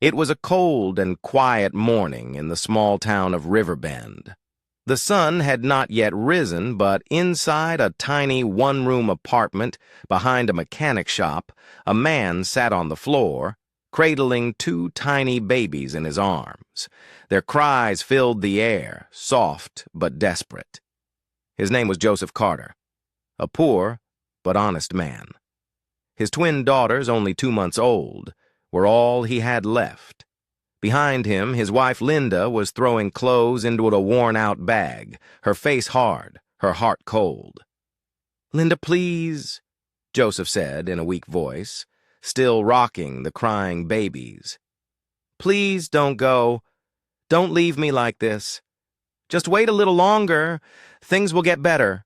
It was a cold and quiet morning in the small town of Riverbend. The sun had not yet risen, but inside a tiny one-room apartment behind a mechanic shop, a man sat on the floor, cradling two tiny babies in his arms. Their cries filled the air, soft but desperate. His name was Joseph Carter, a poor but honest man. His twin daughters, only 2 months old, were all he had left. Behind him, his wife Linda was throwing clothes into a worn-out bag, her face hard, her heart cold. "Linda, please," Joseph said in a weak voice, still rocking the crying babies. "Please don't go. Don't leave me like this. Just wait a little longer. Things will get better."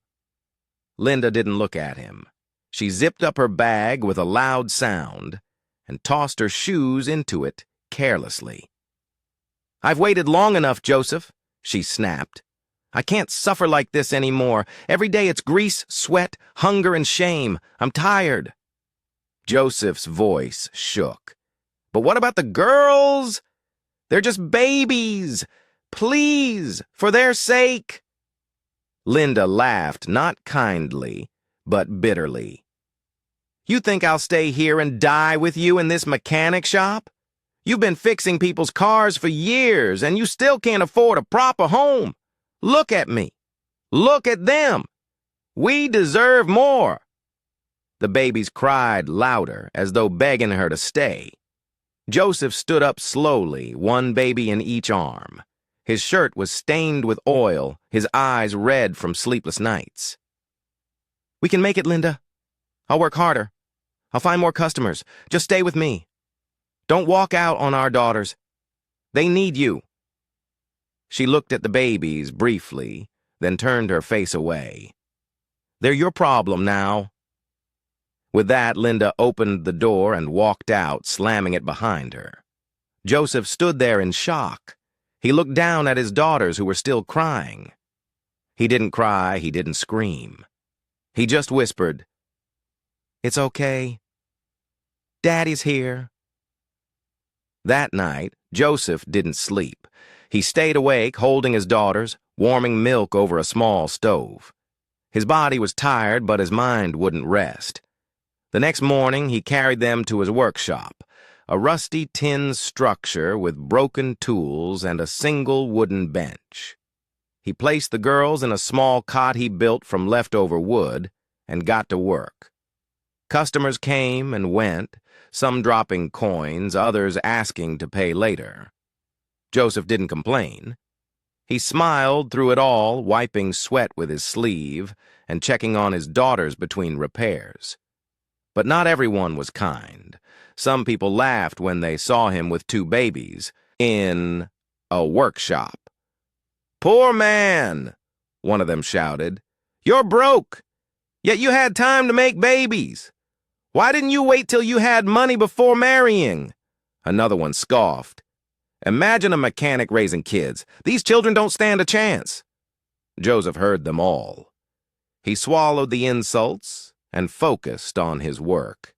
Linda didn't look at him. She zipped up her bag with a loud sound and tossed her shoes into it carelessly. "I've waited long enough, Joseph," she snapped. "I can't suffer like this anymore. Every day it's grease, sweat, hunger, and shame. I'm tired." Joseph's voice shook. "But what about the girls? They're just babies. Please, for their sake." Linda laughed, not kindly, but bitterly. "You think I'll stay here and die with you in this mechanic shop? You've been fixing people's cars for years, and you still can't afford a proper home. Look at me. Look at them. We deserve more." The babies cried louder, as though begging her to stay. Joseph stood up slowly, one baby in each arm. His shirt was stained with oil, his eyes red from sleepless nights. "We can make it, Linda. I'll work harder. I'll find more customers. Just stay with me. Don't walk out on our daughters. They need you." She looked at the babies briefly, then turned her face away. "They're your problem now." With that, Linda opened the door and walked out, slamming it behind her. Joseph stood there in shock. He looked down at his daughters, who were still crying. He didn't cry, he didn't scream. He just whispered, "It's okay. Daddy's here." That night, Joseph didn't sleep. He stayed awake, holding his daughters, warming milk over a small stove. His body was tired, but his mind wouldn't rest. The next morning, he carried them to his workshop, a rusty tin structure with broken tools and a single wooden bench. He placed the girls in a small cot he built from leftover wood and got to work. Customers came and went, some dropping coins, others asking to pay later. Joseph didn't complain. He smiled through it all, wiping sweat with his sleeve and checking on his daughters between repairs. But not everyone was kind. Some people laughed when they saw him with 2 babies in a workshop. "Poor man," one of them shouted. "You're broke, yet you had time to make babies. Why didn't you wait till you had money before marrying?" Another one scoffed. "Imagine a mechanic raising kids. These children don't stand a chance." Joseph heard them all. He swallowed the insults and focused on his work.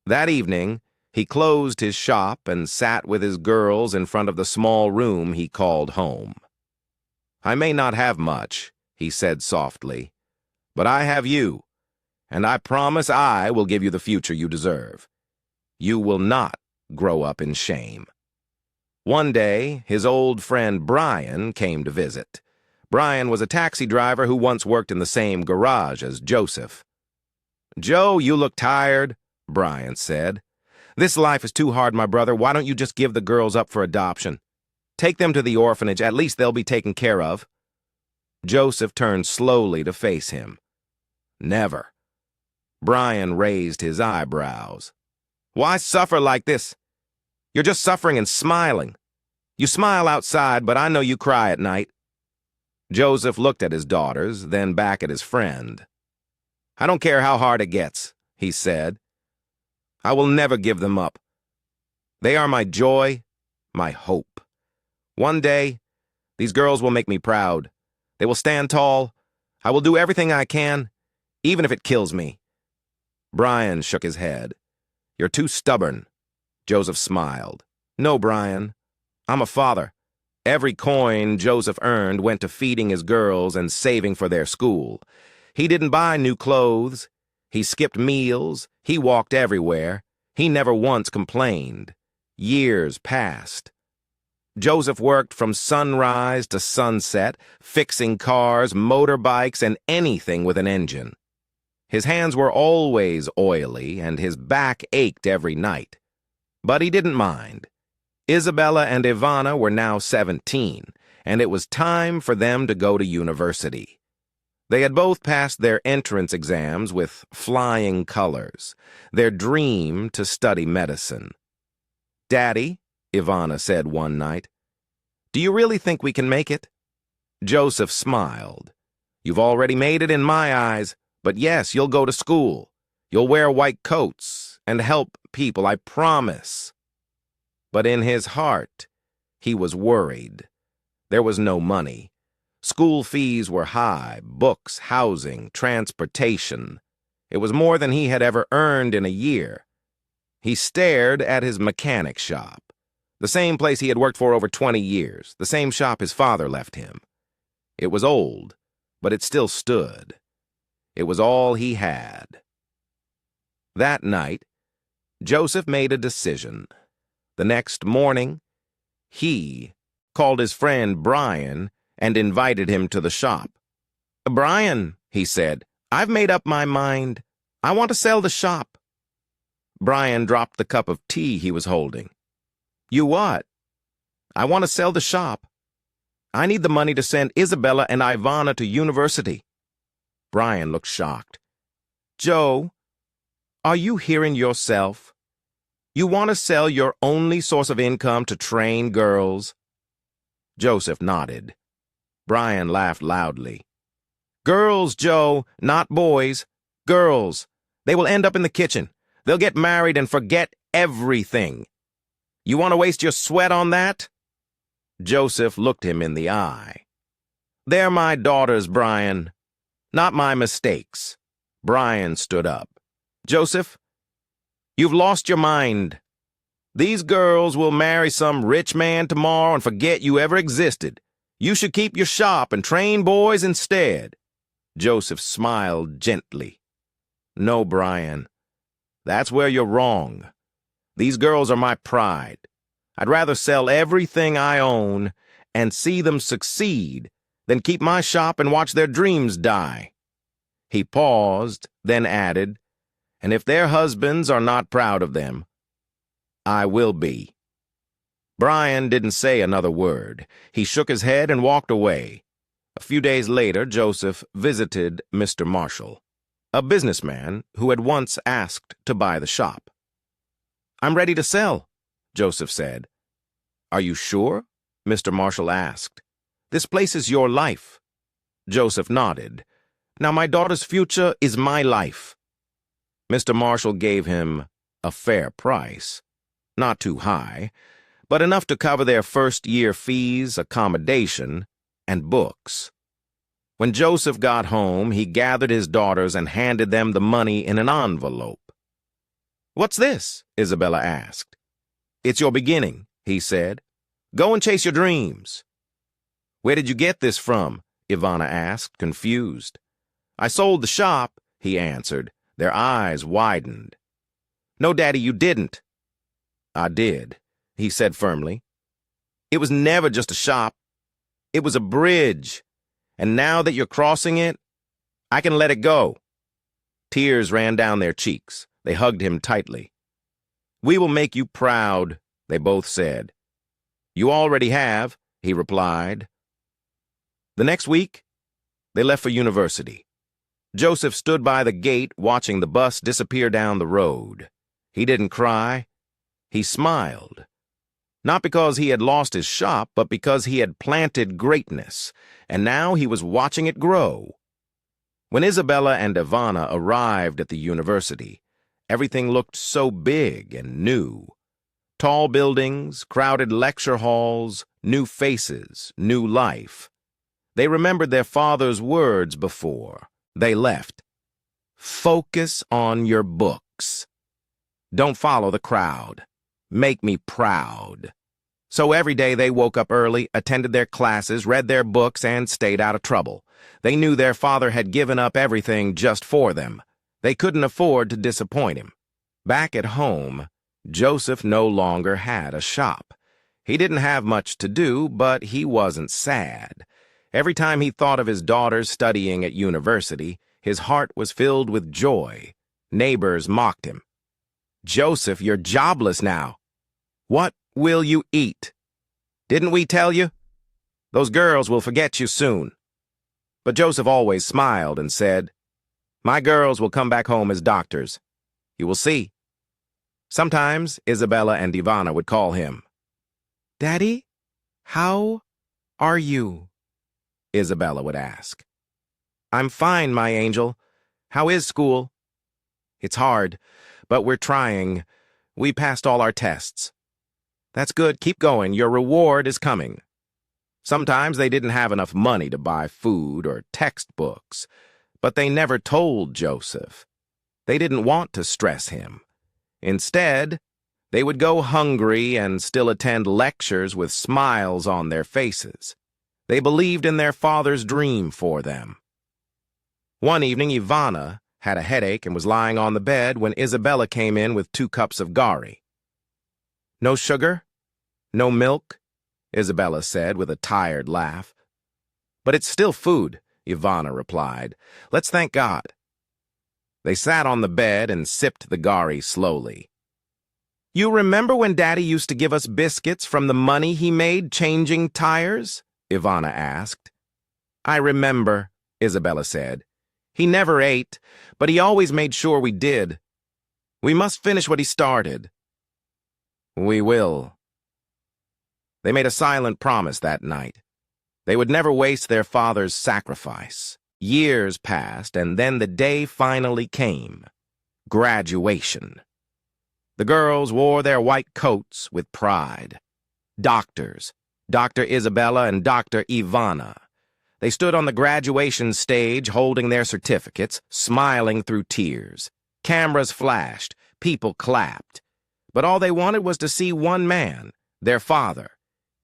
That evening, he closed his shop and sat with his girls in front of the small room he called home. "I may not have much," he said softly, "but I have you, and I promise I will give you the future you deserve. You will not grow up in shame." One day, his old friend Brian came to visit. Brian was a taxi driver who once worked in the same garage as Joseph. "Joe, you look tired," Brian said. "This life is too hard, my brother. Why don't you just give the girls up for adoption? Take them to the orphanage. At least they'll be taken care of." Joseph turned slowly to face him. "Never." Brian raised his eyebrows. "Why suffer like this? You're just suffering and smiling. You smile outside, but I know you cry at night." Joseph looked at his daughters, then back at his friend. "I don't care how hard it gets," he said. "I will never give them up. They are my joy, my hope. One day, these girls will make me proud. They will stand tall. I will do everything I can, even if it kills me." Brian shook his head. "You're too stubborn." Joseph smiled. No, Brian. I'm a father. Every coin Joseph earned went to feeding his girls and saving for their school. He didn't buy new clothes. He skipped meals. He walked everywhere. He never once complained. Years passed. Joseph worked from sunrise to sunset, fixing cars, motorbikes, and anything with an engine. His hands were always oily, and his back ached every night. But he didn't mind. Isabella and Ivana were now 17, and it was time for them to go to university. They had both passed their entrance exams with flying colors, their dream to study medicine. "Daddy," Ivana said one night, "do you really think we can make it?" Joseph smiled. "You've already made it in my eyes, but yes, you'll go to school. You'll wear white coats and help people, I promise." But in his heart, he was worried. There was no money. School fees were high, books, housing, transportation. It was more than he had ever earned in a year. He stared at his mechanic shop, the same place he had worked for over 20 years, the same shop his father left him. It was old, but it still stood. It was all he had. That night, Joseph made a decision. The next morning, he called his friend Brian and invited him to the shop. "Brian," he said, "I've made up my mind. I want to sell the shop." Brian dropped the cup of tea he was holding. "You what?" "I want to sell the shop. I need the money to send Isabella and Ivana to university." Brian looked shocked. "Joe, are you hearing yourself? You want to sell your only source of income to train girls?" Joseph nodded. Brian laughed loudly. "Girls, Joe, not boys. Girls. They will end up in the kitchen. They'll get married and forget everything. You want to waste your sweat on that?" Joseph looked him in the eye. "They're my daughters, Brian. Not my mistakes." Brian stood up. "Joseph, you've lost your mind. These girls will marry some rich man tomorrow and forget you ever existed. You should keep your shop and train boys instead." Joseph smiled gently. "No, Brian. That's where you're wrong. These girls are my pride. I'd rather sell everything I own and see them succeed than keep my shop and watch their dreams die." He paused, then added, "And if their husbands are not proud of them, I will be." Brian didn't say another word. He shook his head and walked away. A few days later, Joseph visited Mr. Marshall, a businessman who had once asked to buy the shop. "I'm ready to sell," Joseph said. "Are you sure?" Mr. Marshall asked. "This place is your life." Joseph nodded. "Now my daughter's future is my life." Mr. Marshall gave him a fair price. Not too high, but enough to cover their first-year fees, accommodation, and books. When Joseph got home, he gathered his daughters and handed them the money in an envelope. "What's this?" Isabella asked. "It's your beginning," he said. "Go and chase your dreams." "Where did you get this from?" Ivana asked, confused. "I sold the shop," he answered. Their eyes widened. "No, Daddy, you didn't." "I did," he said firmly. "It was never just a shop. It was a bridge. And now that you're crossing it, I can let it go." Tears ran down their cheeks. They hugged him tightly. "We will make you proud," they both said. "You already have," he replied. The next week, they left for university. Joseph stood by the gate watching the bus disappear down the road. He didn't cry. He smiled. Not because he had lost his shop, but because he had planted greatness, and now he was watching it grow. When Isabella and Ivana arrived at the university, everything looked so big and new. Tall buildings, crowded lecture halls, new faces, new life. They remembered their father's words before they left. "Focus on your books. Don't follow the crowd." make me proud. So every day they woke up early, attended their classes, read their books, and stayed out of trouble. They knew their father had given up everything just for them. They couldn't afford to disappoint him. Back at home, Joseph no longer had a shop. He didn't have much to do, but he wasn't sad. Every time he thought of his daughters studying at university, his heart was filled with joy. Neighbors mocked him. "Joseph, you're jobless now. What will you eat? Didn't we tell you? Those girls will forget you soon." But Joseph always smiled and said, "My girls will come back home as doctors. You will see." Sometimes Isabella and Ivana would call him. "Daddy, how are you?" Isabella would ask. "I'm fine, my angel. How is school?" "It's hard, but we're trying. We passed all our tests." "That's good. Keep going. Your reward is coming." Sometimes they didn't have enough money to buy food or textbooks, but they never told Joseph. They didn't want to stress him. Instead, they would go hungry and still attend lectures with smiles on their faces. They believed in their father's dream for them. One evening, Ivana had a headache and was lying on the bed when Isabella came in with 2 cups of gari. "No sugar? No milk?" Isabella said with a tired laugh. "But it's still food," Ivana replied. "Let's thank God." They sat on the bed and sipped the gari slowly. "You remember when Daddy used to give us biscuits from the money he made changing tires?" Ivana asked. "I remember," Isabella said. "He never ate, but he always made sure we did. We must finish what he started." "We will." They made a silent promise that night. They would never waste their father's sacrifice. Years passed, and then the day finally came. Graduation. The girls wore their white coats with pride. Doctors, Dr. Isabella and Dr. Ivana. They stood on the graduation stage holding their certificates, smiling through tears. Cameras flashed, people clapped. But all they wanted was to see one man, their father.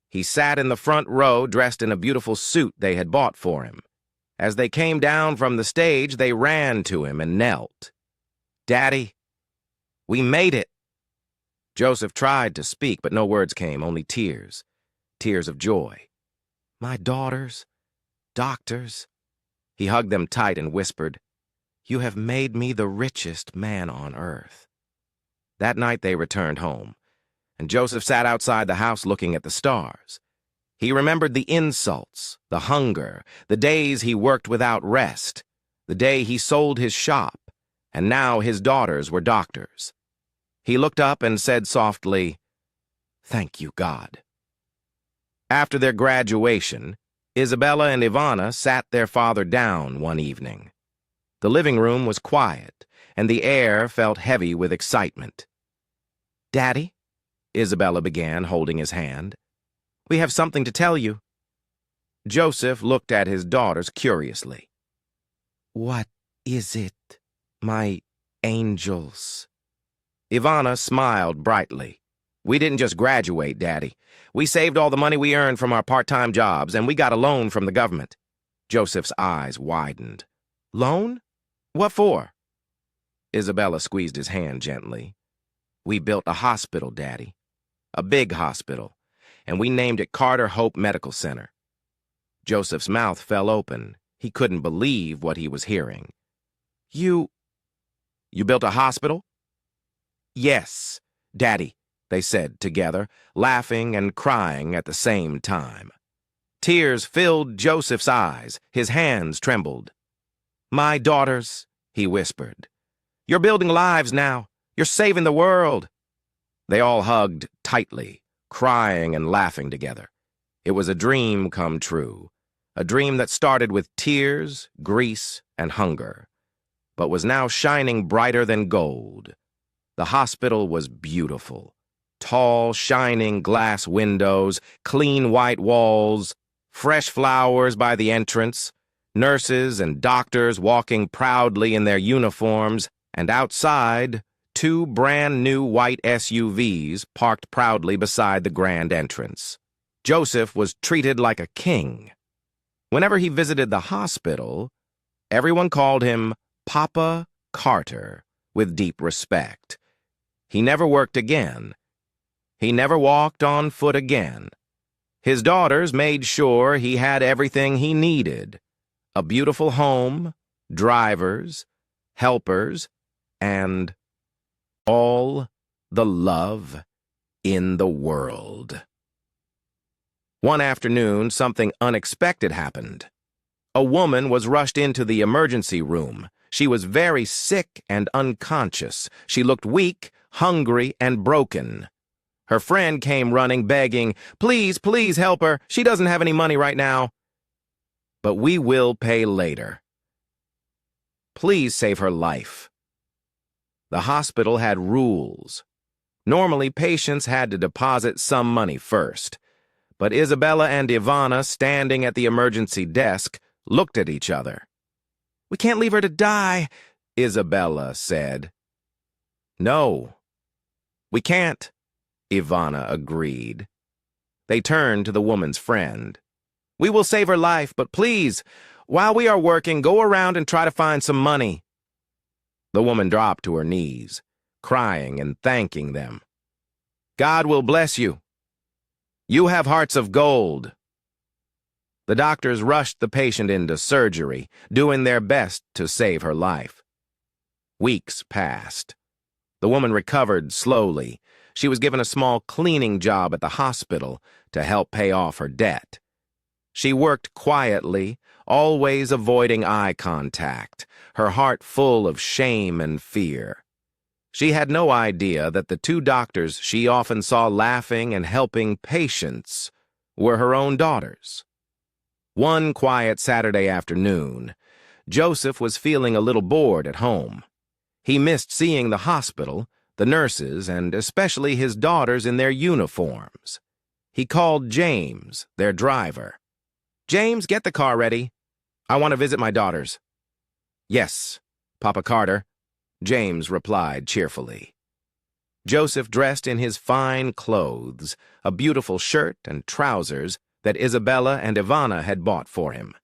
He sat in the front row dressed in a beautiful suit they had bought for him. As they came down from the stage, they ran to him and knelt. "Daddy, we made it." Joseph tried to speak, but no words came, only tears. Tears of joy. "My daughters, doctors." He hugged them tight and whispered, "You have made me the richest man on earth." That night they returned home, and Joseph sat outside the house looking at the stars. He remembered the insults, the hunger, the days he worked without rest, the day he sold his shop, and now his daughters were doctors. He looked up and said softly, "Thank you, God." After their graduation, Isabella and Ivana sat their father down one evening. The living room was quiet, and the air felt heavy with excitement. "Daddy," Isabella began, holding his hand, "we have something to tell you." Joseph looked at his daughters curiously. "What is it, my angels?" Ivana smiled brightly. "We didn't just graduate, Daddy. We saved all the money we earned from our part-time jobs, and we got a loan from the government." Joseph's eyes widened. "Loan? What for?" Isabella squeezed his hand gently. "We built a hospital, Daddy. A big hospital, and we named it Carter Hope Medical Center." Joseph's mouth fell open. He couldn't believe what he was hearing. You built a hospital?" "Yes, Daddy," they said together, laughing and crying at the same time. Tears filled Joseph's eyes. His hands trembled. "My daughters," he whispered. "You're building lives now. You're saving the world." They all hugged tightly, crying and laughing together. It was a dream come true, a dream that started with tears, grease, and hunger, but was now shining brighter than gold. The hospital was beautiful. Tall, shining glass windows, clean white walls, fresh flowers by the entrance, nurses and doctors walking proudly in their uniforms, and outside, two brand-new white SUVs parked proudly beside the grand entrance. Joseph was treated like a king. Whenever he visited the hospital, everyone called him Papa Carter with deep respect. He never worked again. He never walked on foot again. His daughters made sure he had everything he needed: a beautiful home, drivers, helpers, and all the love in the world. One afternoon, something unexpected happened. A woman was rushed into the emergency room. She was very sick and unconscious. She looked weak, hungry, and broken. Her friend came running, begging, "Please, please help her. She doesn't have any money right now." "But we will pay later. Please save her life." The hospital had rules. Normally, patients had to deposit some money first. But Isabella and Ivana, standing at the emergency desk, looked at each other. "We can't leave her to die," Isabella said. "No, we can't," Ivana agreed. They turned to the woman's friend. "We will save her life, but please, while we are working, go around and try to find some money." The woman dropped to her knees, crying and thanking them. "God will bless you. You have hearts of gold." The doctors rushed the patient into surgery, doing their best to save her life. Weeks passed. The woman recovered slowly. She was given a small cleaning job at the hospital to help pay off her debt. She worked quietly, always avoiding eye contact, her heart full of shame and fear. She had no idea that the two doctors she often saw laughing and helping patients were her own daughters. One quiet Saturday afternoon, Joseph was feeling a little bored at home. He missed seeing the hospital, the nurses, and especially his daughters in their uniforms. He called James, their driver. "James, get the car ready. I want to visit my daughters." "Yes, Papa Carter," James replied cheerfully. Joseph dressed in his fine clothes, a beautiful shirt and trousers that Isabella and Ivana had bought for him.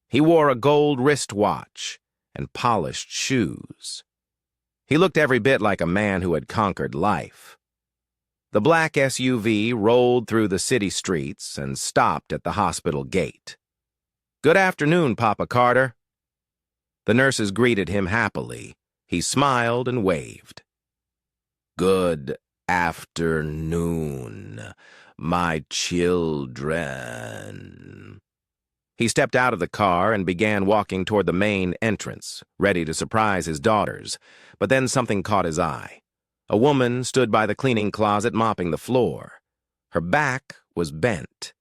He wore a gold wristwatch and polished shoes. He looked every bit like a man who had conquered life. The black SUV rolled through the city streets and stopped at the hospital gate. "Good afternoon, Papa Carter." The nurses greeted him happily. He smiled and waved. "Good afternoon, my children." He stepped out of the car and began walking toward the main entrance, ready to surprise his daughters. But then something caught his eye. A woman stood by the cleaning closet mopping the floor. Her back was bent.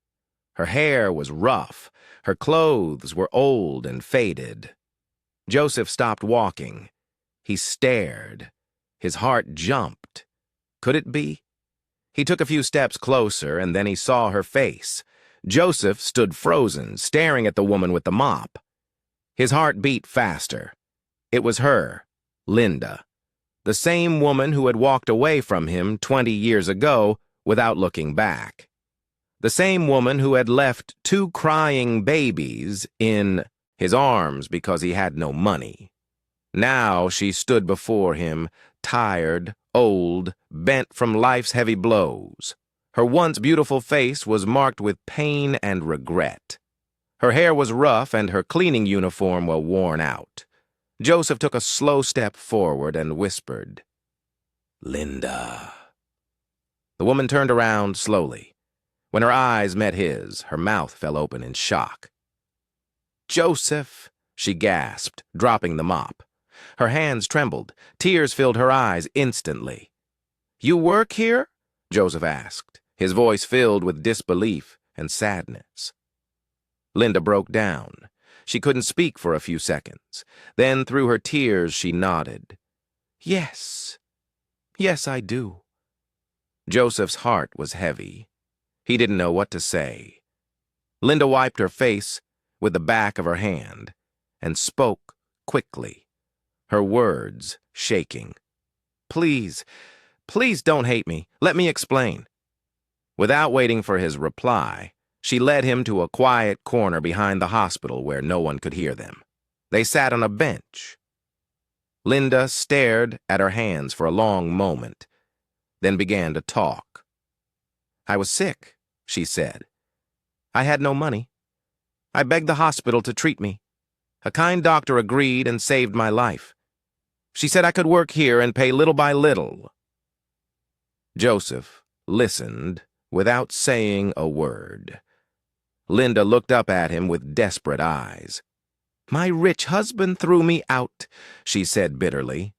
Her hair was rough. Her clothes were old and faded. Joseph stopped walking. He stared. His heart jumped. Could it be? He took a few steps closer, and then he saw her face. Joseph stood frozen, staring at the woman with the mop. His heart beat faster. It was her, Linda, the same woman who had walked away from him 20 years ago without looking back. The same woman who had left two crying babies in his arms because he had no money. Now she stood before him, tired, old, bent from life's heavy blows. Her once beautiful face was marked with pain and regret. Her hair was rough and her cleaning uniform was worn out. Joseph took a slow step forward and whispered, "Linda." The woman turned around slowly. When her eyes met his, her mouth fell open in shock. "Joseph," she gasped, dropping the mop. Her hands trembled. Tears filled her eyes instantly. "You work here?" Joseph asked, his voice filled with disbelief and sadness. Linda broke down. She couldn't speak for a few seconds. Then, through her tears, she nodded. Yes, I do." Joseph's heart was heavy. He didn't know what to say. Linda wiped her face with the back of her hand and spoke quickly, her words shaking. Please, please don't hate me. Let me explain." Without waiting for his reply, she led him to a quiet corner behind the hospital where no one could hear them. They sat on a bench. Linda stared at her hands for a long moment, then began to talk. "I was sick," she said. "I had no money. I begged the hospital to treat me. A kind doctor agreed and saved my life. She said I could work here and pay little by little." Joseph listened without saying a word. Linda looked up at him with desperate eyes. "My rich husband threw me out," she said bitterly.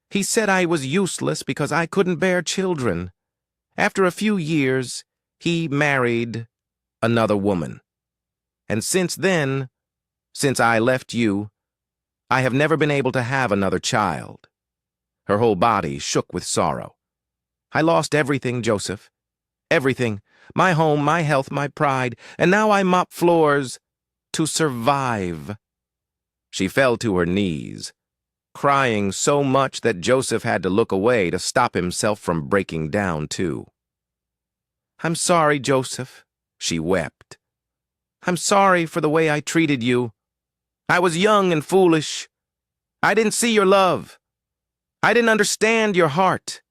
"He said I was useless because I couldn't bear children. After a few years, he married another woman. And since then, since I left you, I have never been able to have another child." Her whole body shook with sorrow. "I lost everything, Joseph. Everything. My home, my health, my pride. And now I mop floors to survive." She fell to her knees, crying so much that Joseph had to look away to stop himself from breaking down, too. "I'm sorry, Joseph," she wept. "I'm sorry for the way I treated you. I was young and foolish. I didn't see your love. I didn't understand your heart.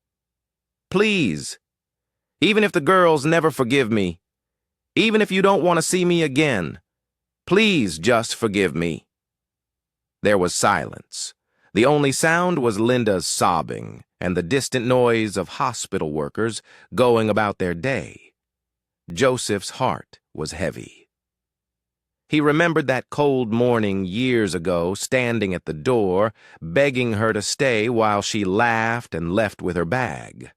Please, even if the girls never forgive me, even if you don't want to see me again, please just forgive me." There was silence. The only sound was Linda's sobbing and the distant noise of hospital workers going about their day. Joseph's heart was heavy. He remembered that cold morning years ago, standing at the door, begging her to stay while she laughed and left with her bag.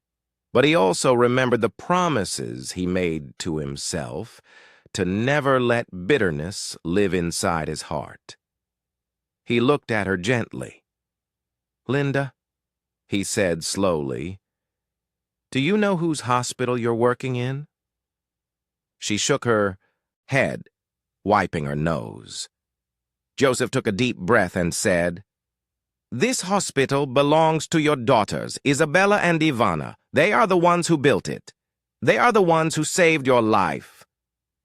But he also remembered the promises he made to himself to never let bitterness live inside his heart. He looked at her gently. "Linda," he said slowly, "do you know whose hospital you're working in?" She shook her head, wiping her nose. Joseph took a deep breath and said, "This hospital belongs to your daughters, Isabella and Ivana. They are the ones who built it. They are the ones who saved your life."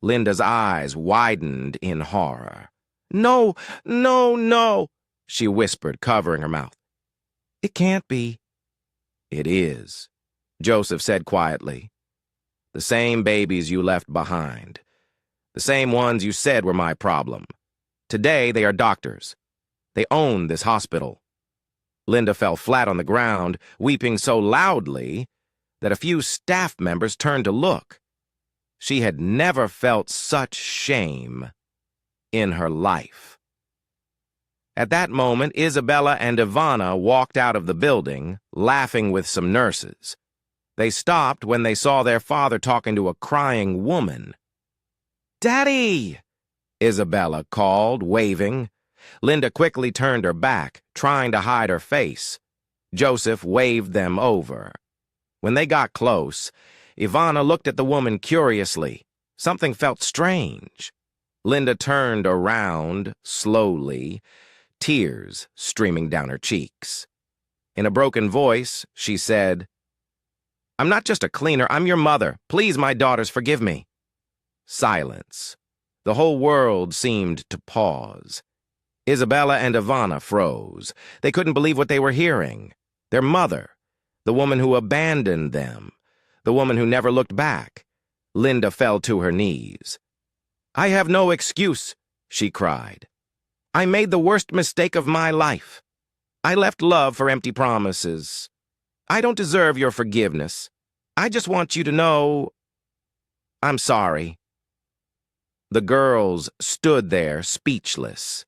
Linda's eyes widened in horror. "No, no, no," she whispered, covering her mouth. "It can't be." "It is," Joseph said quietly. "The same babies you left behind. The same ones you said were my problem. Today they are doctors. They own this hospital." Linda fell flat on the ground, weeping so loudly that a few staff members turned to look. She had never felt such shame in her life. At that moment, Isabella and Ivana walked out of the building, laughing with some nurses. They stopped when they saw their father talking to a crying woman. "Daddy!" Isabella called, waving. Linda quickly turned her back, trying to hide her face. Joseph waved them over. When they got close, Ivana looked at the woman curiously. Something felt strange. Linda turned around slowly, tears streaming down her cheeks. In a broken voice, she said, "I'm not just a cleaner, I'm your mother. Please, my daughters, forgive me." Silence. The whole world seemed to pause. Isabella and Ivana froze. They couldn't believe what they were hearing. Their mother, the woman who abandoned them, the woman who never looked back. Linda fell to her knees. "I have no excuse," she cried. "I made the worst mistake of my life. I left love for empty promises. I don't deserve your forgiveness. I just want you to know I'm sorry." The girls stood there speechless.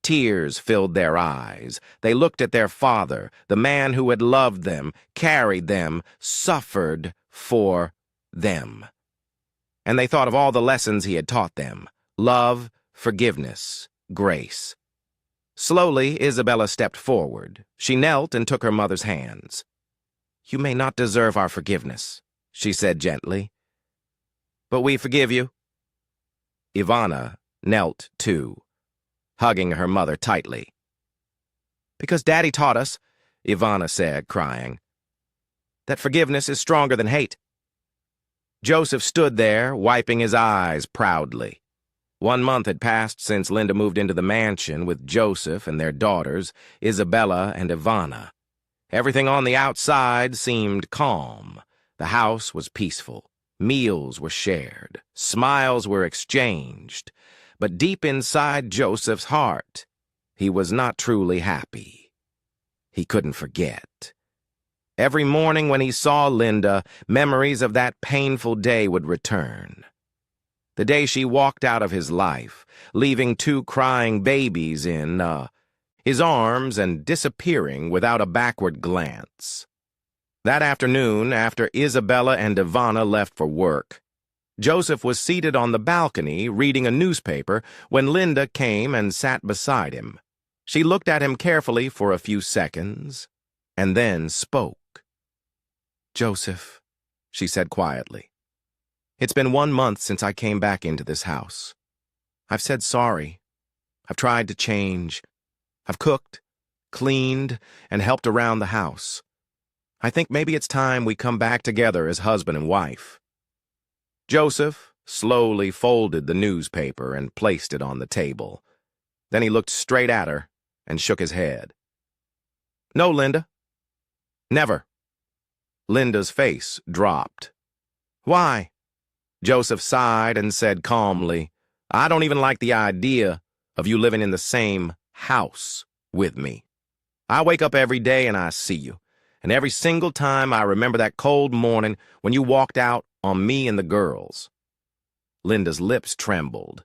Tears filled their eyes. They looked at their father, the man who had loved them, carried them, suffered for them. And they thought of all the lessons he had taught them: love, forgiveness, grace. Slowly, Isabella stepped forward. She knelt and took her mother's hands. "You may not deserve our forgiveness," she said gently, "but we forgive you." Ivana knelt too, hugging her mother tightly. "Because Daddy taught us," Ivana said, crying. that forgiveness is stronger than hate. Joseph stood there, wiping his eyes proudly. 1 month had passed since Linda moved into the mansion with Joseph and their daughters, Isabella and Ivana. Everything on the outside seemed calm. The house was peaceful. Meals were shared. Smiles were exchanged. But deep inside Joseph's heart, he was not truly happy. He couldn't forget. Every morning when he saw Linda, memories of that painful day would return. The day she walked out of his life, leaving 2 crying babies in his arms and disappearing without a backward glance. That afternoon, after Isabella and Ivana left for work, Joseph was seated on the balcony reading a newspaper when Linda came and sat beside him. She looked at him carefully for a few seconds and then spoke. "Joseph," she said quietly, "it's been 1 month since I came back into this house. I've said sorry. I've tried to change. I've cooked, cleaned, and helped around the house. I think maybe it's time we come back together as husband and wife." Joseph slowly folded the newspaper and placed it on the table. Then he looked straight at her and shook his head. "No, Linda. Never." Linda's face dropped. "Why?" Joseph sighed and said calmly, "I don't even like the idea of you living in the same house with me. I wake up every day and I see you, and every single time I remember that cold morning when you walked out on me and the girls." Linda's lips trembled.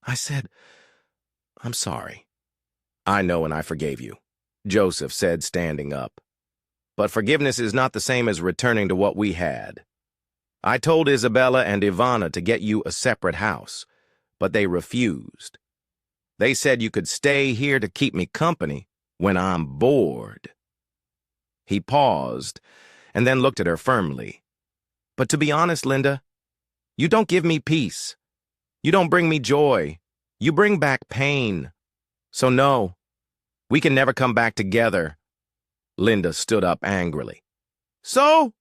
"I said, I'm sorry." "I know, and I forgave you," Joseph said, standing up. "But forgiveness is not the same as returning to what we had. I told Isabella and Ivana to get you a separate house, but they refused. They said you could stay here to keep me company when I'm bored." He paused and then looked at her firmly. "But to be honest, Linda, you don't give me peace. You don't bring me joy. You bring back pain. So no, we can never come back together." Linda stood up angrily. "So?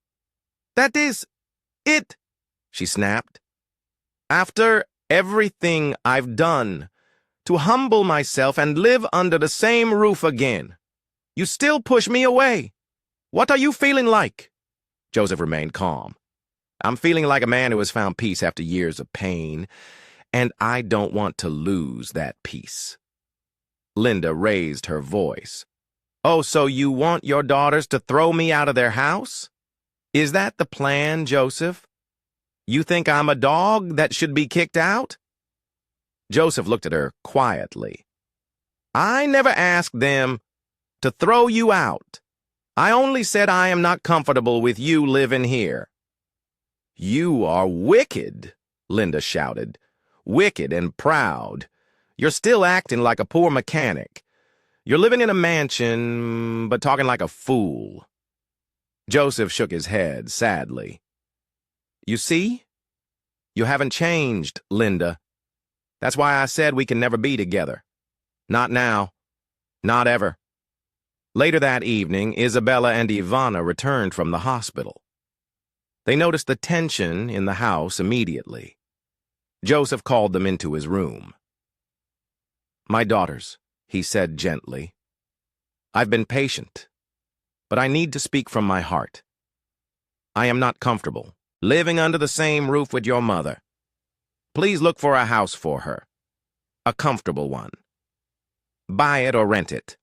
That is it," she snapped. "After everything I've done to humble myself and live under the same roof again, you still push me away. What are you feeling like?" Joseph remained calm. "I'm feeling like a man who has found peace after years of pain, and I don't want to lose that peace." Linda raised her voice. "Oh, so you want your daughters to throw me out of their house? Is that the plan, Joseph? You think I'm a dog that should be kicked out?" Joseph looked at her quietly. "I never asked them to throw you out. I only said I am not comfortable with you living here." "You are wicked," Linda shouted. "Wicked and proud. You're still acting like a poor mechanic. You're living in a mansion, but talking like a fool." Joseph shook his head sadly. "You see? You haven't changed, Linda. That's why I said we can never be together. Not now. Not ever." Later that evening, Isabella and Ivana returned from the hospital. They noticed the tension in the house immediately. Joseph called them into his room. "My daughters," he said gently, "I've been patient, but I need to speak from my heart. I am not comfortable living under the same roof with your mother. Please look for a house for her, a comfortable one. Buy it or rent it.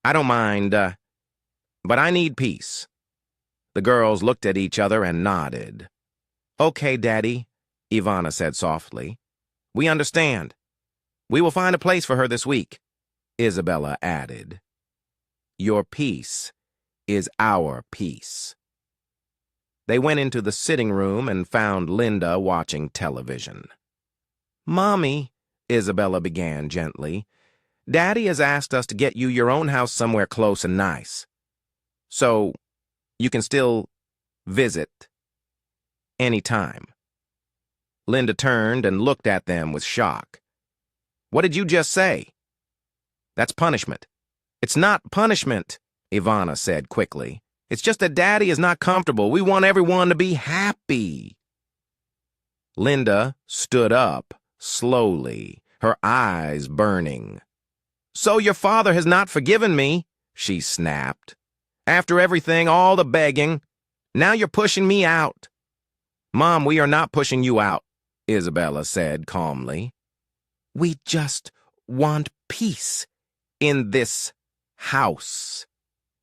I don't mind, but I need peace." The girls looked at each other and nodded. "Okay, Daddy," Ivana said softly. "We understand. We will find a place for her this week," Isabella added. "Your peace is our peace." They went into the sitting room and found Linda watching television. "Mommy," Isabella began gently, "Daddy has asked us to get you your own house somewhere close and nice. So you can still visit anytime." Linda turned and looked at them with shock. "What did you just say?" "That's punishment." "It's not punishment," Ivana said quickly. It's just that Daddy is not comfortable. We want everyone to be happy. Linda stood up, slowly, her eyes burning. So your father has not forgiven me, she snapped. After everything, all the begging, now you're pushing me out. Mom, we are not pushing you out, Isabella said calmly. We just want peace in this house,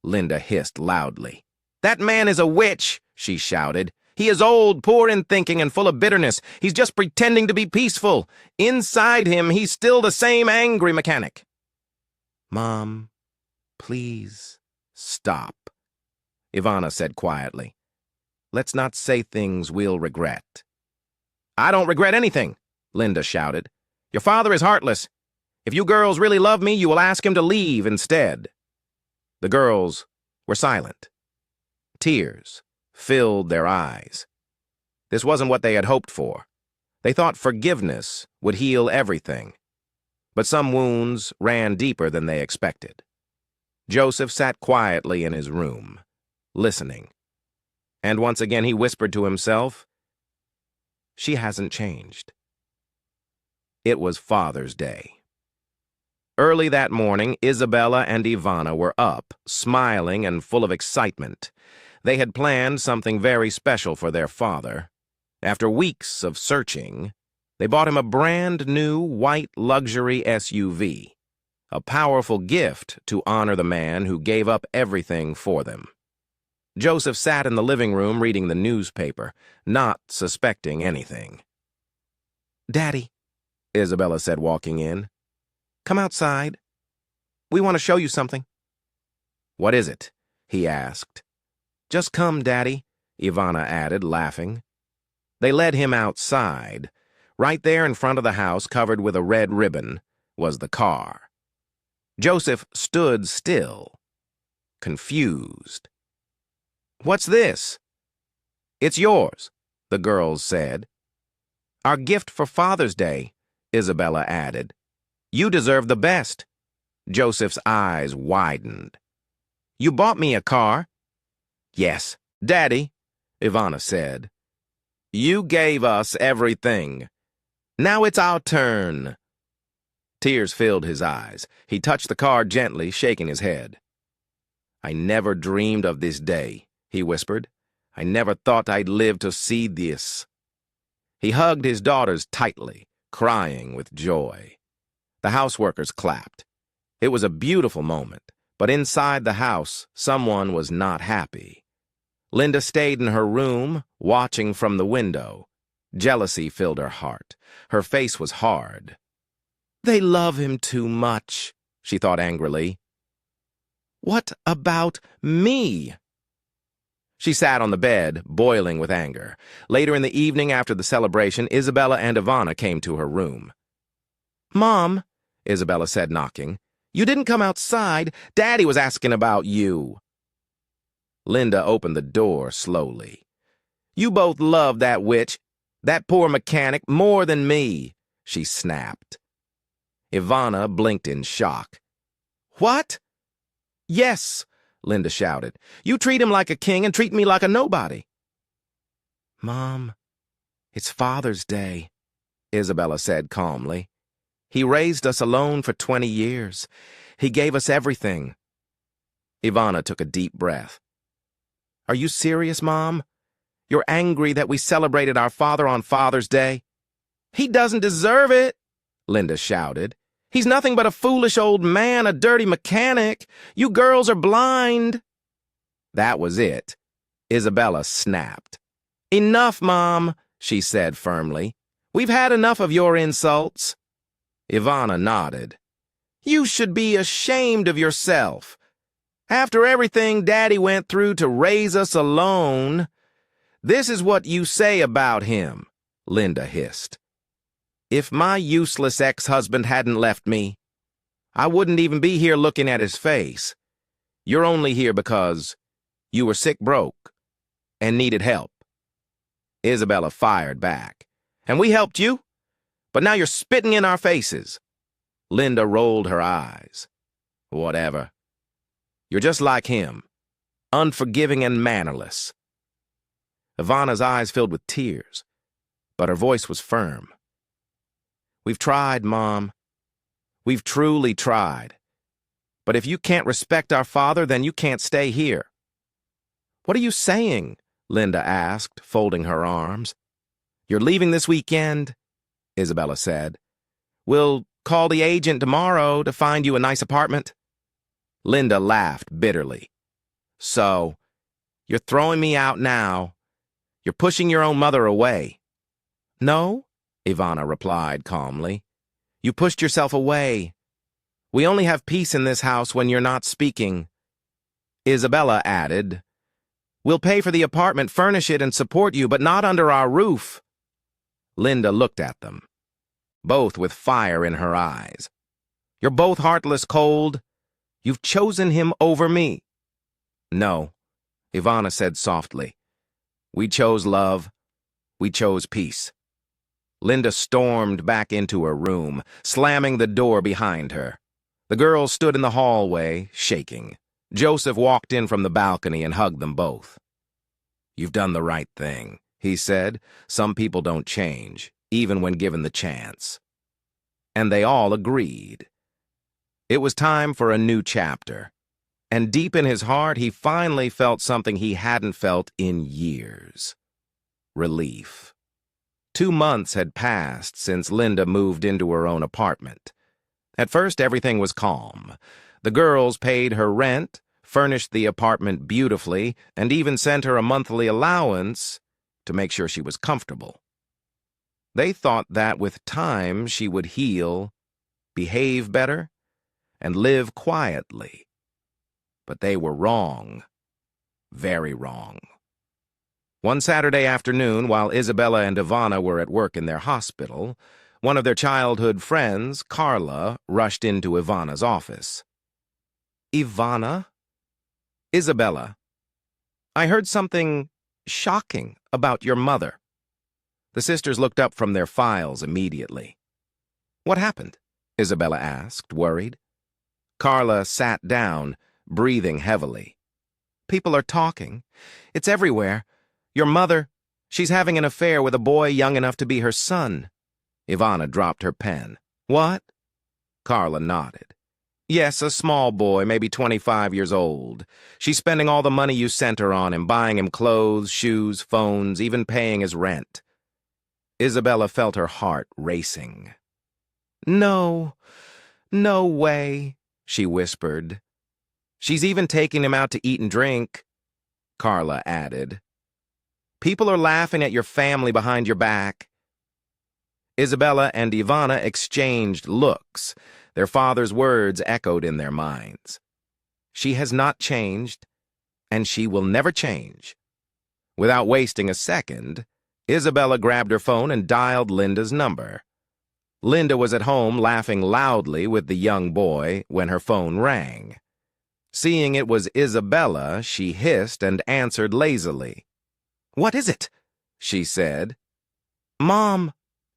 Linda hissed loudly. That man is a witch, she shouted. He is old, poor in thinking, and full of bitterness. He's just pretending to be peaceful. Inside him, he's still the same angry mechanic. Mom, please stop, Ivana said quietly. Let's not say things we'll regret. I don't regret anything, Linda shouted. Your father is heartless. If you girls really love me, you will ask him to leave instead. The girls were silent. Tears filled their eyes. This wasn't what they had hoped for. They thought forgiveness would heal everything. But some wounds ran deeper than they expected. Joseph sat quietly in his room, listening. And once again he whispered to himself, she hasn't changed. It was Father's Day. Early that morning, Isabella and Ivana were up, smiling and full of excitement. They had planned something very special for their father. After weeks of searching, they bought him a brand new white luxury SUV, a powerful gift to honor the man who gave up everything for them. Joseph sat in the living room reading the newspaper, not suspecting anything. Daddy, Isabella said, walking in, come outside. We want to show you something. What is it? He asked. Just come, Daddy, Ivana added, laughing. They led him outside. Right there in front of the house, covered with a red ribbon, was the car. Joseph stood still, confused. What's this? It's yours, the girls said. Our gift for Father's Day, Isabella added. You deserve the best. Joseph's eyes widened. You bought me a car. Yes, Daddy, Ivana said. You gave us everything. Now it's our turn. Tears filled his eyes. He touched the car gently, shaking his head. I never dreamed of this day, he whispered. I never thought I'd live to see this. He hugged his daughters tightly, crying with joy. The houseworkers clapped. It was a beautiful moment, but inside the house, someone was not happy. Linda stayed in her room, watching from the window. Jealousy filled her heart. Her face was hard. They love him too much, she thought angrily. What about me? She sat on the bed, boiling with anger. Later in the evening after the celebration, Isabella and Ivana came to her room. Mom, Isabella said, knocking, you didn't come outside. Daddy was asking about you. Linda opened the door slowly. You both love that witch, that poor mechanic, more than me, she snapped. Ivana blinked in shock. What? Yes, Linda shouted. You treat him like a king and treat me like a nobody. Mom, it's Father's Day, Isabella said calmly. He raised us alone for 20 years. He gave us everything. Ivana took a deep breath. Are you serious, Mom? You're angry that we celebrated our father on Father's Day? He doesn't deserve it, Linda shouted. He's nothing but a foolish old man, a dirty mechanic. You girls are blind. That was it. Isabella snapped. Enough, Mom, she said firmly. We've had enough of your insults. Ivana nodded. You should be ashamed of yourself. After everything Daddy went through to raise us alone, this is what you say about him, Linda hissed. If my useless ex-husband hadn't left me, I wouldn't even be here looking at his face. You're only here because you were sick broke and needed help. Isabella fired back. And we helped you, but now you're spitting in our faces. Linda rolled her eyes. Whatever. You're just like him. unforgiving and mannerless. Ivana's eyes filled with tears, but her voice was firm. We've tried, Mom. We've truly tried. But if you can't respect our father, then you can't stay here. What are you saying? Linda asked, folding her arms. You're leaving this weekend? Isabella said. We'll call the agent tomorrow to find you a nice apartment. Linda laughed bitterly. So, you're throwing me out now. You're pushing your own mother away. No, Ivana replied calmly. You pushed yourself away. We only have peace in this house when you're not speaking. Isabella added, We'll pay for the apartment, furnish it, and support you, but not under our roof. Linda looked at them, both with fire in her eyes. You're both heartless, cold. You've chosen him over me. No, Ivana said softly. We chose love. We chose peace. Linda stormed back into her room, slamming the door behind her. The girls stood in the hallway, shaking. Joseph walked in from the balcony and hugged them both. You've done the right thing, he said. Some people don't change, even when given the chance. And they all agreed. It was time for a new chapter. And deep in his heart, he finally felt something he hadn't felt in years. Relief. 2 months had passed since Linda moved into her own apartment. At first, everything was calm. The girls paid her rent, furnished the apartment beautifully, and even sent her a monthly allowance to make sure she was comfortable. They thought that with time she would heal, behave better, and live quietly. But they were wrong. Very wrong. One Saturday afternoon, while Isabella and Ivana were at work in their hospital, one of their childhood friends, Carla, rushed into Ivana's office. Ivana? Isabella, I heard something shocking about your mother. The sisters looked up from their files immediately. What happened? Isabella asked, worried. Carla sat down, breathing heavily. People are talking. It's everywhere. Your mother, she's having an affair with a boy young enough to be her son. Ivana dropped her pen. What? Carla nodded. Yes, a small boy, maybe 25 years old. She's spending all the money you sent her on him, buying him clothes, shoes, phones, even paying his rent. Isabella felt her heart racing. No way, she whispered. She's even taking him out to eat and drink, Carla added. People are laughing at your family behind your back. Isabella and Ivana exchanged looks. Their father's words echoed in their minds. She has not changed, and she will never change. Without wasting a second, Isabella grabbed her phone and dialed Linda's number. Linda was at home laughing loudly with the young boy when her phone rang. Seeing it was Isabella, she hissed and answered lazily. What is it? She said. Mom,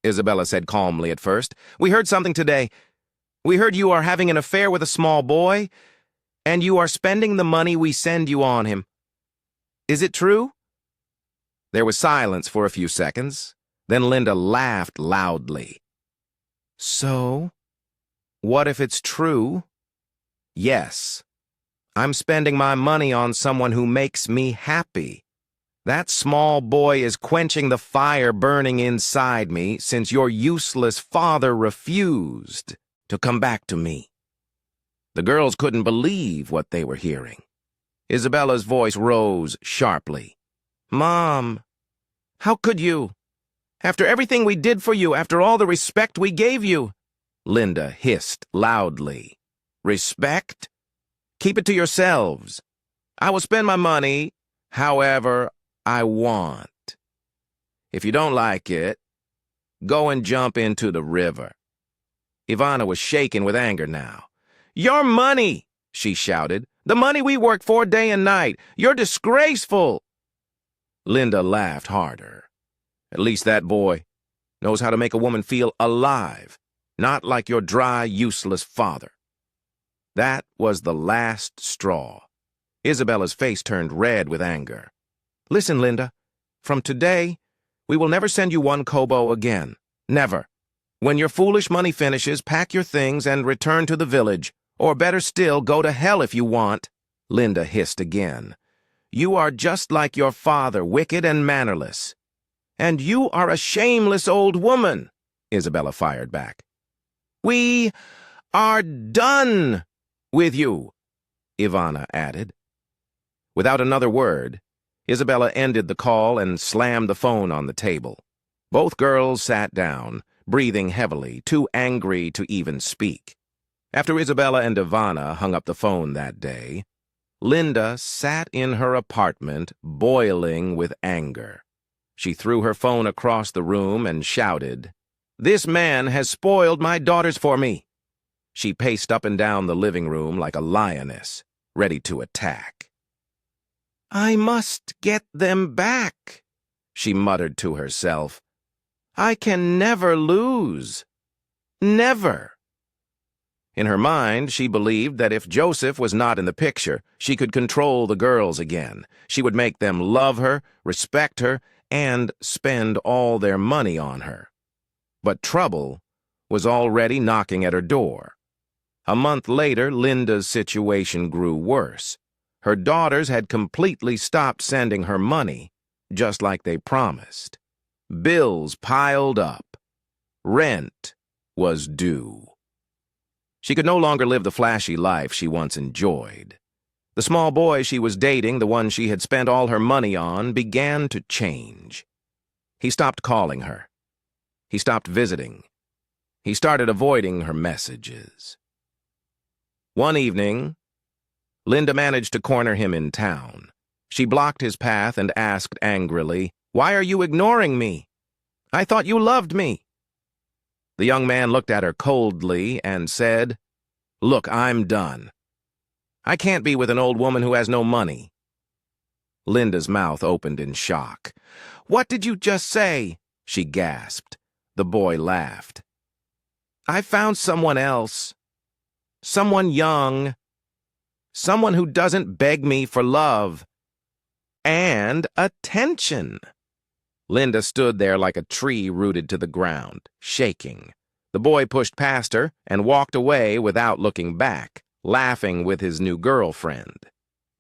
Isabella said calmly at first. We heard something today. We heard you are having an affair with a small boy, and you are spending the money we send you on him. Is it true? There was silence for a few seconds. Then Linda laughed loudly. So, what if it's true? Yes. I'm spending my money on someone who makes me happy. That small boy is quenching the fire burning inside me since your useless father refused to come back to me. The girls couldn't believe what they were hearing. Isabella's voice rose sharply. Mom, how could you? After everything we did for you, after all the respect we gave you. Linda hissed loudly. Respect? Keep it to yourselves. I will spend my money however I want. If you don't like it, go and jump into the river. Ivana was shaking with anger now. Your money, she shouted. The money we work for day and night. You're disgraceful. Linda laughed harder. At least that boy knows how to make a woman feel alive, not like your dry, useless father. That was the last straw. Isabella's face turned red with anger. Listen, Linda, from today, we will never send you one kobo again. Never. When your foolish money finishes, pack your things and return to the village. Or better still, go to hell if you want. Linda hissed again. You are just like your father, wicked and mannerless. And you are a shameless old woman, Isabella fired back. We are done with you, Ivana added. Without another word, Isabella ended the call and slammed the phone on the table. Both girls sat down, breathing heavily, too angry to even speak. After Isabella and Ivana hung up the phone that day, Linda sat in her apartment, boiling with anger. She threw her phone across the room and shouted, "This man has spoiled my daughters for me." She paced up and down the living room like a lioness, ready to attack. I must get them back, she muttered to herself. I can never lose. Never. In her mind, she believed that if Joseph was not in the picture, she could control the girls again. She would make them love her, respect her, and spend all their money on her. But trouble was already knocking at her door. A month later, Linda's situation grew worse. Her daughters had completely stopped sending her money, just like they promised. Bills piled up. Rent was due. She could no longer live the flashy life she once enjoyed. The small boy she was dating, the one she had spent all her money on, began to change. He stopped calling her. He stopped visiting. He started avoiding her messages. One evening, Linda managed to corner him in town. She blocked his path and asked angrily, "Why are you ignoring me? I thought you loved me." The young man looked at her coldly and said, "Look, I'm done. I can't be with an old woman who has no money." Linda's mouth opened in shock. "What did you just say?" she gasped. The boy laughed. "I found someone else. Someone young. Someone who doesn't beg me for love. And attention." Linda stood there like a tree rooted to the ground, shaking. The boy pushed past her and walked away without looking back, laughing with his new girlfriend.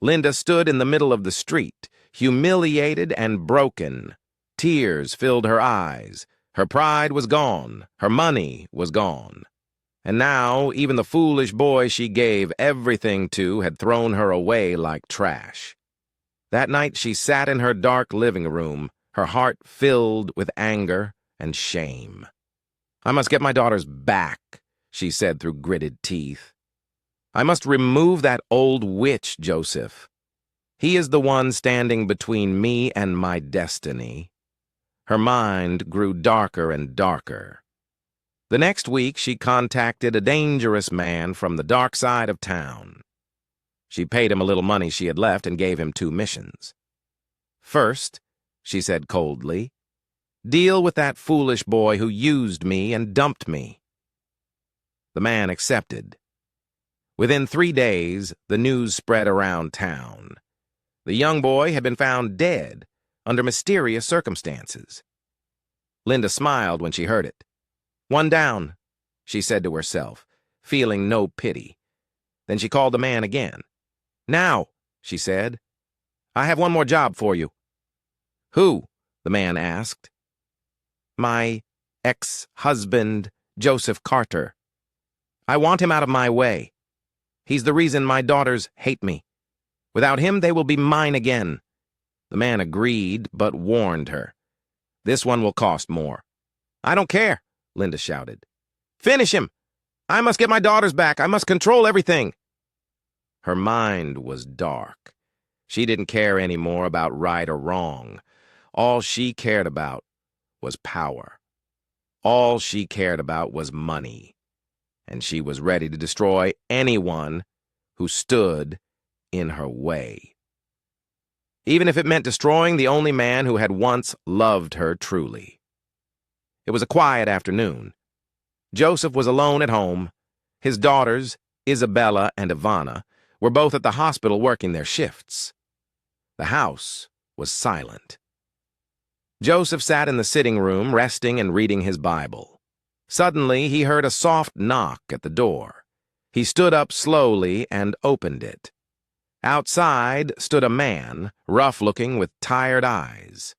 Linda stood in the middle of the street, humiliated and broken. Tears filled her eyes. Her pride was gone. Her money was gone. And now, even the foolish boy she gave everything to had thrown her away like trash. That night she sat in her dark living room, her heart filled with anger and shame. "I must get my daughters back," she said through gritted teeth. "I must remove that old witch, Joseph. He is the one standing between me and my destiny." Her mind grew darker and darker. The next week, she contacted a dangerous man from the dark side of town. She paid him a little money she had left and gave him 2 missions. "First," she said coldly, "deal with that foolish boy who used me and dumped me." The man accepted. Within 3 days, the news spread around town. The young boy had been found dead under mysterious circumstances. Linda smiled when she heard it. "One down," she said to herself, feeling no pity. Then she called the man again. "Now," she said, "I have one more job for you." "Who?" the man asked. "My ex-husband, Joseph Carter. I want him out of my way. He's the reason my daughters hate me. Without him, they will be mine again." The man agreed, but warned her. "This one will cost more." "I don't care," Linda shouted. "Finish him! I must get my daughters back. I must control everything." Her mind was dark. She didn't care anymore about right or wrong. All she cared about was power. All she cared about was money. And she was ready to destroy anyone who stood in her way. Even if it meant destroying the only man who had once loved her truly. It was a quiet afternoon. Joseph was alone at home. His daughters, Isabella and Ivana, were both at the hospital working their shifts. The house was silent. Joseph sat in the sitting room, resting and reading his Bible. Suddenly, he heard a soft knock at the door. He stood up slowly and opened it. Outside stood a man, rough-looking with tired eyes.